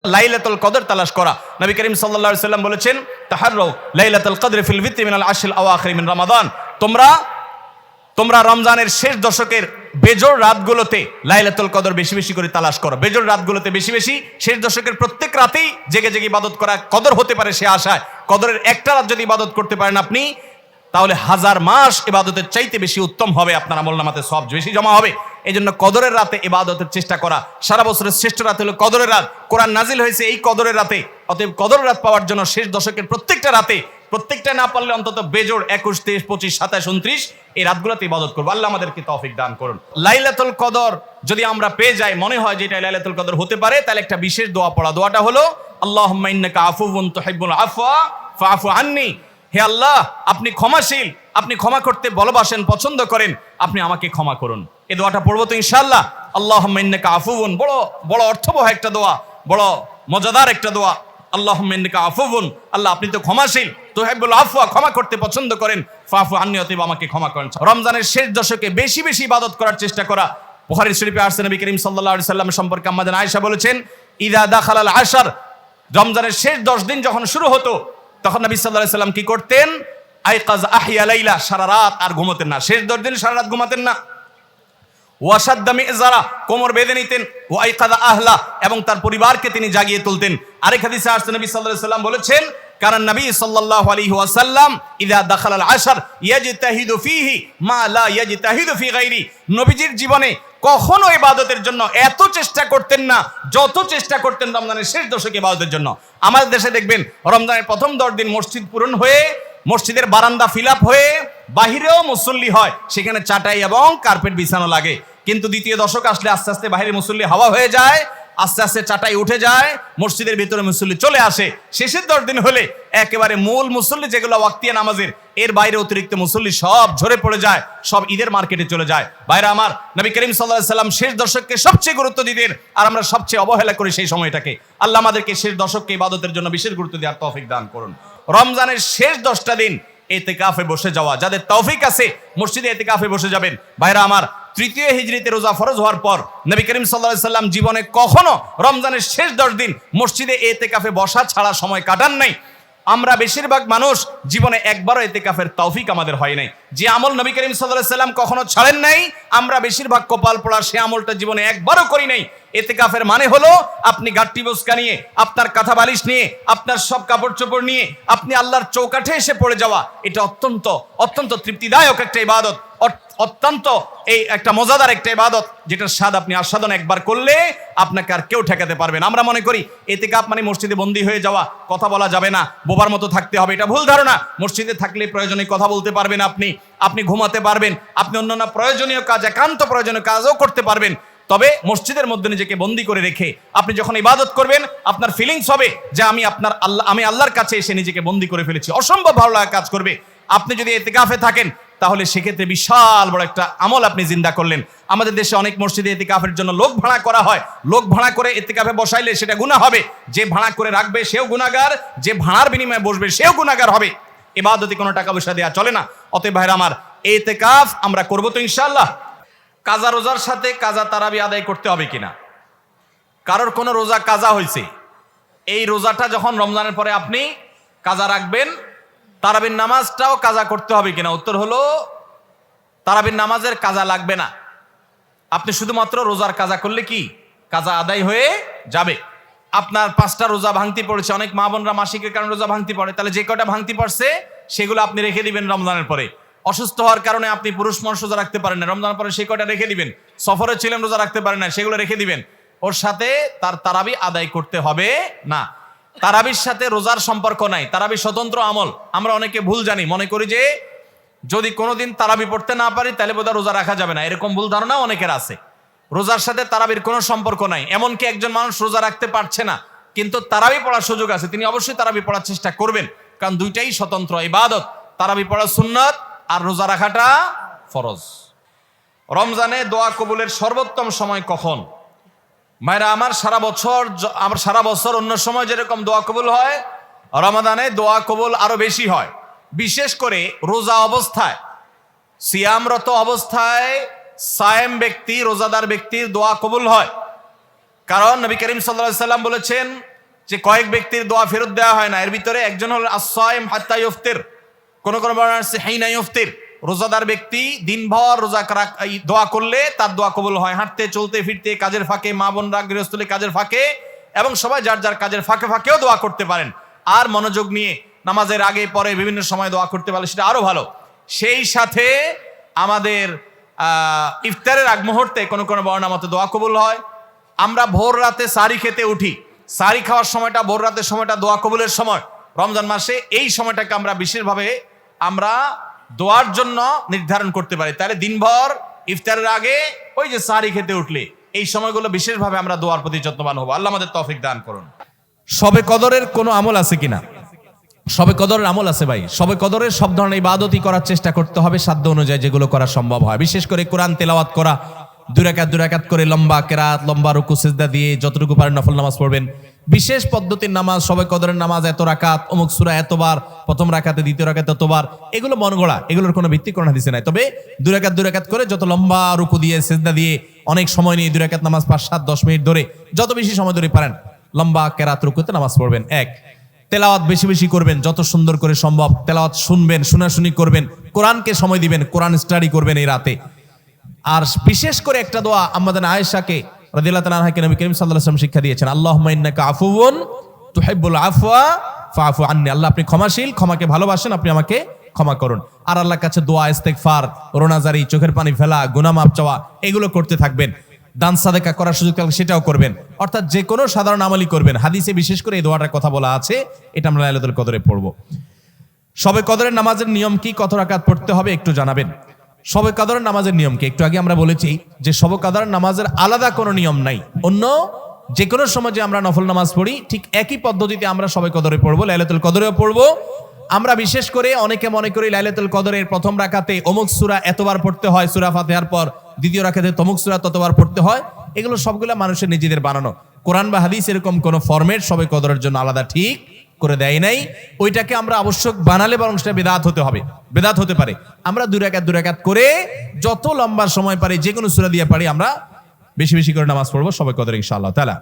লাইলাতুল কদর তালাশ করা। নবী করিম সাল্লাল্লাহু আলাইহি সাল্লাম বলেছেন, তাহাররু লাইলাতুল কদর ফিল বিত্তি মিনাল আশরিল আওয়াখির মিন রমাদান। তোমরা রমজানের শেষ দশকের বেজোড় রাতগুলোতে লাইলাতুল কদর বেশি বেশি করে তালাশ করো। বেজোড় রাতগুলোতে বেশি বেশি, শেষ দশকের প্রত্যেক রাতেই জেগে জেগে ইবাদত করা কদর হতে পারে সে আশায়। কদরের একটা রাত যদি ইবাদত করতে পারেন আপনি, তাহলে 1000 মাস ইবাদতের চাইতে বেশি উত্তম হবে, আপনার আমলনামাতে সওয়াব বেশি জমা হবে। এই জন্য কদরের রাতে ইবাদতের চেষ্টা করা। সারা বছরের শ্রেষ্ঠ রাত হলো কদরের রাত। কোরআন নাজিল হয়েছে এই কদরের রাতে। অতএব কদরের রাত পাওয়ার জন্য শেষ দশকের প্রত্যেকটা রাতে, প্রত্যেকটা না পারলে অন্তত বেজোড় 21, 23, 25, 27, 29 এই রাতগুলোতে ইবাদত করবো। আল্লাহ আমাদেরকে তৌফিক দান করুন। লাইলাতুল কদর যদি আমরা পেয়ে যাই, মনে হয় যে এটা লাইলাতুল কদর হতে পারে, তাহলে একটা বিশেষ দোয়া পড়া। দোয়াটা হলো আল্লাহুম্মা ইন্নাকা আফুউন তুহিব্বুল আফওয়া ফাআফু আন্নি। হে আল্লাহ, আপনি ক্ষমাশীল, আপনি ক্ষমা করতে ভালোবাসেন, পছন্দ করেন, আপনি আমাকে ক্ষমা করুন। এই দোয়াটা পড়বো তো ইনশাআল্লাহ। আল্লাহুম্মা ইন্নাকা আফুউন, বড় বড় অর্থবহ একটা দোয়া, বড় মজাদার একটা দোয়া। আল্লাহুম্মা ইন্নাকা আফুউন, আল্লাহ আপনি তো ক্ষমাশীল, তুহিব্বুল আফওয়া, ক্ষমা করতে পছন্দ করেন, ফাআফু আন্নি, অতএব আমাকে ক্ষমা করেন। রমজানের শেষ দশকে বেশি বেশি ইবাদত করার চেষ্টা করা। বুখারী শরীফে আসছে নবী করিম সাল্লাল্লাহু আলাইহি সাল্লাম সম্পর্কে আম্মা জান আয়েশা বলেছেন, ইযা দাখালাল আশর, রমজানের শেষ 10 দিন যখন শুরু হতো, তখন নবী সাল্লাল্লাহু আলাইহি সাল্লাম কি করতেন? আইকাজ আহিয়া লাইলা, সারা রাত আর ঘুমাতেন না। শেষ 10 দিন সারা রাত ঘুমাতেন না। ওয়াসাদ্দা মিযজারা, কোমর বেঁধে নিতেন। ওয়া আইকাযা আহলা, এবং তার পরিবারকে তিনি জাগিয়ে তুলতেন। আরেক হাদিসে আসছে নবী সাল্লাল্লাহু আলাইহি সাল্লাম বলেছেন, কারণ নবী সাল্লাল্লাহু আলাইহি ওয়াসাল্লাম ইযা দাখালাল আশর ইয়াজতাহিদু ফীহি মা লা ইয়াজতাহিদু ফী গায়রি। নবীজির জীবনে কখনো ইবাদতের জন্য এত চেষ্টা করতেন না যত চেষ্টা করতেন রমজানের শেষ দশকে ইবাদতের জন্য। আমাদের দেশে দেখবেন রমজানের প্রথম 10 দিন মসজিদ পূরণ হয়ে, মসজিদের বারান্দা ফিল আপ হয়ে, বাহিরেও মুসল্লি হয়, সেখানে চাটাই এবং কার্পেট বিছানো লাগে। কিন্তু দ্বিতীয় দশক আসলে আস্তে আস্তে বাহিরে মুসল্লি হাওয়া হয়ে যায়, আস্তে আস্তে চাটাই উঠে যায়, মসজিদের ভিতরে মুসল্লি চলে আসে। শেষের 10 দিন হলে একেবারে মূল মুসল্লি যেগুলো ওয়াক্তিয়া নামাজের, এর বাইরে অতিরিক্ত মুসল্লি সব ঝরে পড়ে যায়, সব ঈদের মার্কেটে চলে যায়। ভাইরা আমার, নবী করিম সাল্লাল্লাহু আলাইহি সাল্লাম শেষ দশককে সবচেয়ে গুরুত্ব দিতেন, আর আমরা সবচেয়ে অবহেলা করি সেই সময়টাকে। আল্লাহ আমাদেরকে শেষ দশককে ইবাদতের জন্য বিশেষ গুরুত্ব দেওয়ার তৌফিক দান করুন। রমজানের শেষ 10টা দিন ইতিকাফে বসে যাওয়া, যাদের তৌফিক আছে মসজিদে ইতিকাফে বসে যাবেন। ভাইরা আমার, 3য় হিজরিতে রোজা ফরজ হওয়ার পর নবী করিম সাল্লাল্লাহু আলাইহি সাল্লাম জীবনে কখনো রমজানের শেষ 10 দিন মসজিদে ইতিকাফে বসা ছাড়া সময় কাটান নাই। আমরা বেশিরভাগ মানুষ জীবনে একবারও ইতিকাফের তৌফিক আমাদের হয় নাই। যে আমল নবী করিম সাল্লাল্লাহু আলাইহি সাল্লাম কখনো ছাড়েন নাই, আমরা বেশিরভাগ কপাল পোড়া সে আমলটা জীবনে একবারও করি নাই। ইতিকাফের মানে হলো আপনি গাট্টি বসকা নিয়ে, আপনার কাঁথা বালিশ নিয়ে, আপনার সব কাপড় চোপড় নিয়ে আপনি আল্লাহর চৌকাঠে এসে পড়ে যাওয়া। এটা অত্যন্ত অত্যন্ত তৃপ্তিদায়ক একটা ইবাদত, অত্যন্ত এই একটা মজাদার একটা ইবাদত, যেটার স্বাদ আপনি আস্বাদন একবার করলে আপনাকে আর কেউ ঠেকাতে পারবে না। আমরা মনে করি ইতিকাফ মানে মসজিদে বন্দী হয়ে যাওয়া, কথা বলা যাবে না, বোবার মতো থাকতে হবে। এটা ভুল ধারণা। মসজিদে থাকলে প্রয়োজনে কথা বলতে পারবেন, আপনি ঘুমাতে পারবেন, আপনি অন্যান্য প্রয়োজনীয় কাজ, একান্ত প্রয়োজনীয় কাজও করতে পারবেন। তবে মসজিদের মধ্যে নিজেকে বন্দী করে রেখে আপনি যখন ইবাদত করবেন, আপনার ফিলিংস হবে যে আমি আল্লাহর কাছে এসে নিজেকে বন্দী করে ফেলেছি। অসম্ভব ভালো লাগা কাজ করবে। আপনি যদি ইতিকাফে থাকেন, তাহলে সেক্ষেত্রে বিশাল বড় একটা আমল আপনি জিন্দা করলেন। আমাদের দেশে অনেক মসজিদে ইতিকাফের জন্য লোক ভাড়া করা হয়। লোক ভাড়া করে ইতিকাফে বসাইলে সেটা গুনাহ হবে। যে ভাড়া করে রাখবে সেও গুনাহগার, যে ভাড়ার বিনিময়ে বসবে সেও গুনাহগার হবে। ইবাদতে কোনো টাকা পয়সা দেওয়া চলে না। অতএব ভাইরা আমার, ইতিকাফ আমরা করব তো ইনশাআল্লাহ। কাজা রোজার সাথে কাজা তারাবি আদায় করতে হবে কিনা? কারোর কোনো রোজা কাজা হয়েছে, এই রোজাটা যখন রমজানের পরে আপনি কাজা রাখবেন, তারাবির নামাজটাও কাজা করতে হবে কিনা? উত্তর হলো তারাবির নামাজের কাজা লাগবে না। আপনি শুধুমাত্র রোজার কাজা করলে কি কাজা আদায় হয়ে যাবে। আপনার 5টা রোজা ভাঙতি পড়েছে, অনেক মা বোনরা মাসিকের কারণে রোজা ভাঙতি পড়ে, তাহলে যে কয়টা ভাঙতি পড়ছে সেগুলো আপনি রেখে দিবেন রমজানের পরে। অসুস্থ হওয়ার কারণে আপনি পুরুষ মানুষ রোজা রাখতে পারেন না, রমজানের পরে সেই কয়টা রেখে দিবেন। সফরে ছিলেন, রোজা রাখতে পারেন না, সেগুলো রেখে দিবেন। ওর সাথে তার তারাবি আদায় করতে হবে না। তারাবির সাথে রোজার সম্পর্ক নাই, তারাবি স্বতন্ত্র আমল। আমরা অনেকে ভুল জানি, মনে করি যে যদি কোনোদিন তারাবি পড়তে না পারি তাহলে বোধহয় রোজা রাখা যাবে না। এরকম ভুল ধারণা অনেকের আছে। রোজার সাথে তারাবির কোনো সম্পর্ক নাই। এমনকি একজন মানুষ রোজা রাখতে পারছে না, কিন্তু তারাবি পড়ার সুযোগ আছে, তিনি অবশ্যই তারাবি পড়ার চেষ্টা করবেন, কারণ দুইটাই স্বতন্ত্র ইবাদত। তারাবি পড়া সুন্নাত আর রোজা রাখাটা ফরজ। রমজানে দোয়া কবুলের সর্বোত্তম সময় কখন? ভাইরা আমার, সারা বছর অন্য সময় যেরকম দোয়া কবুল হয়, রমাদানে দোয়া কবুল আরো বেশি হয়। বিশেষ করে রোজা অবস্থায়, সিয়ামরত অবস্থায় সায়েম ব্যক্তি, রোজাদার ব্যক্তির দোয়া কবুল হয়। কারণ নবী করিম সাল্লাল্লাহু আলাইহি সাল্লাম বলেছেন, যে কয়েক ব্যক্তির দোয়া ফেরত দেওয়া হয় না, এর ভিতরে একজন হল as-সাইম হাত্তা ইফতির, কোন কোন বর্ণনা আছে হিনা ইফতির, রোজাদার ব্যক্তি দিনভর রোজা দোয়া করলে তার দোয়া কবুল হয়, হাঁটতে চলতে ফিরতে, কাজের ফাঁকে, মা বোনরা গৃহস্থলী কাজের ফাঁকে, এবং সবাই যার যার কাজের ফাঁকে ফাঁকেও দোয়া করতে পারেন। আর মনোযোগ নিয়ে নামাজের আগে পরে বিভিন্ন সময় দোয়া করতে পারলে সেটা আরো ভালো। সেই সাথে আমাদের ইফতারের আগ মুহূর্তে কোন কোন বর্ণনা মতে দোয়া কবুল হয়। আমরা ভোর রাতে সারি খেতে উঠি, সারি খাওয়ার সময়টা, ভোর রাতের সময়টা দোয়া কবুলের সময়। রমজান মাসে এই সময়টাকে আমরা বিশেষভাবে আমরা দোয়ার জন্য নির্ধারণ করতে পারি। তাহলে দিনভর ইফতারের আগে ওই যে সারি খেতে উঠলে এই সময়গুলো বিশেষভাবে আমরা দোয়ার প্রতি যত্নবান হবো। আল্লাহ আমাদের তৌফিক দান করুন। শবে কদরের কোনো আমল আছে কিনা? শবে কদরের আমল আছে ভাই। শবে কদরের সব ধরনের ইবাদতই করার চেষ্টা করতে হবে সাধ্য অনুযায়ী, যেগুলো করা সম্ভব হয়। বিশেষ করে কোরআন তেলাওয়াত করা, দুই রাকাত করে লম্বা কেরাত, লম্বা রুকু সিজদা দিয়ে যতটুকু পারেন নফল নামাজ পড়বেন। বিশেষ পদ্ধতির নামাজ, শবে কদরের নামাজ এত রাকাত, অমুক সূরা এতবার, প্রথম রাকাতে দ্বিতীয় রাকাতে এতবার, এগুলো মন গড়া, এগুলোর কোনো ভিত্তি কোরআন হাদিসে নাই। তবে দুই রাকাত করে যত লম্বা রুকু দিয়ে সিজদা দিয়ে অনেক সময় নিয়ে 2 রাকাত নামাজ 5-7-10 মিনিট ধরে যত বেশি সময় ধরে পারেন লম্বা কেরাত রুকুতে নামাজ পড়বেন। এক, তেলাওয়াত বেশি বেশি করবেন, যত সুন্দর করে সম্ভব তেলাওয়াত শুনবেন, শোনাশুনি করবেন, কোরআনকে সময় দিবেন, কোরআন স্টাডি করবেন এই রাতে। আর বিশেষ করে একটা দোয়া আমাদের আয়েশাকে রাদিয়াল্লাহু তাআলা আনহাকে নবী করিম সাল্লাল্লাহু আলাইহি ওয়াসাল্লাম শিক্ষা দিয়েছেন, আল্লাহুম্মা ইন্নাকা আফুউন তুহিব্বুল আফওয়া ফাআফু আন্নী। আল্লাহ আপনি ক্ষমাশীল, ক্ষমাকে ভালোবাসেন, আপনি আমাকে ক্ষমা করুন। আর আল্লাহর কাছে দোয়া, ইস্তেগফার, রোনাজারি, চোখের পানি ফেলা, গুনাহ মাফ চাওয়া, এগুলো করতে থাকবেন। দান সাদেকা করার সুযোগ থাকলে সেটাও করবেন, অর্থাৎ যে কোনো সাধারণ আমলই করবেন। হাদিসে বিশেষ করে এই দোয়াটার কথা বলা আছে, এটা আমরা লাইলাতুল কদরে পড়ব। শবে কদরের নামাজের নিয়ম কি, কত রাকাত পড়তে হবে একটু জানাবেন। শবে কদরের নামাজের নিয়ম কি? একটু আগে আমরা বলেছি যে শবে কদরের নামাজের আলাদা কোনো নিয়ম নাই। অন্য যে কোনো সময় যে আমরা নফল নামাজ পড়ি ঠিক একই পদ্ধতিতে আমরা শবে কদরে পড়বো, লাইলাতুল কদরেও পড়বো। আমরা বিশেষ করে অনেকে মনে করি লাইলাতুল কদরের প্রথম রাকাতে অমুক সূরা এতবার পড়তে হয়, সূরা ফাতিহার পর দ্বিতীয় রাকাতে তমুক সূরা ততবার পড়তে হয়। এগুলো সবগুলো মানুষের নিজেদের বানানো। কোরআন বা হাদিস এরকম কোন ফরম্যাট শবে কদরের জন্য আলাদা ঠিক করে দেয় নাই। ওইটাকে আমরা আবশ্যক বানালে বরং সেটা বিদআত হতে হবে, বিদআত হতে পারে। আমরা 2 রাকাত করে যত লম্বা সময় পারি যে কোনো সূরা দিয়ে পারি আমরা বেশি বেশি করে নামাজ পড়বো শবে কদরে ইনশাআল্লাহ তাআলা।